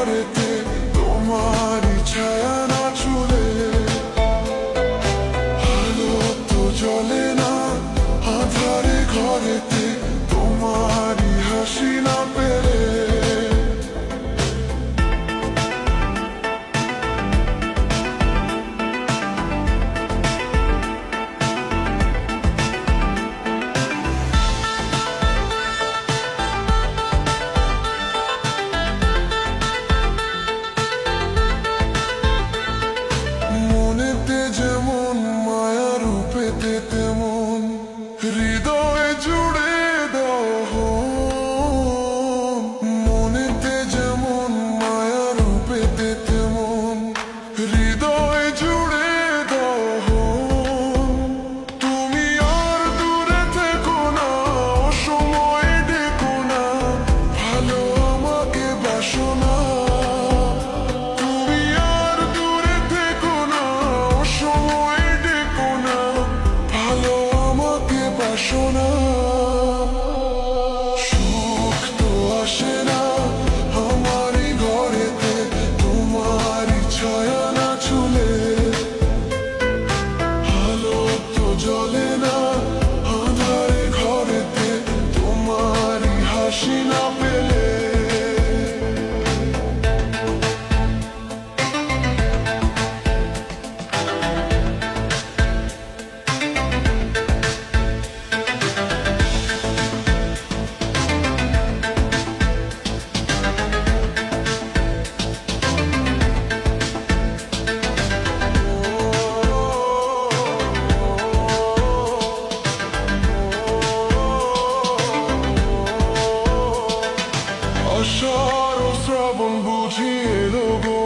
ঘরেতে তোমারই ছায়া না চুলে, আলো তো জ্বলে না আঁধারে ঘরেতে তোমারই হাসি না পেলে। মনেতে যেমন মায়া রূপেতে তেমন হৃদয় জুড়ে দাও। মনেতে যেমন মায়া রূপেতে তেমন হৃদয় জুড়ে দাও। তুমি আর দূরে থেকো না, অসময়ে ডেকো না, ভালো আমাকে বাসো না। তুমি আর দূরে থেকো না, অসময়ে ডেকো না, ভালো আমাকে বাসো না। সুখ তো আসে না আমারই ঘরেতে তোমারই ছায়া না চুলে, আলো তো জ্বলে না আঁধারে ঘরেতে তোমারই হাসি না পেলে। আষাঢ় শ্রাবণ বুঝি এলো গো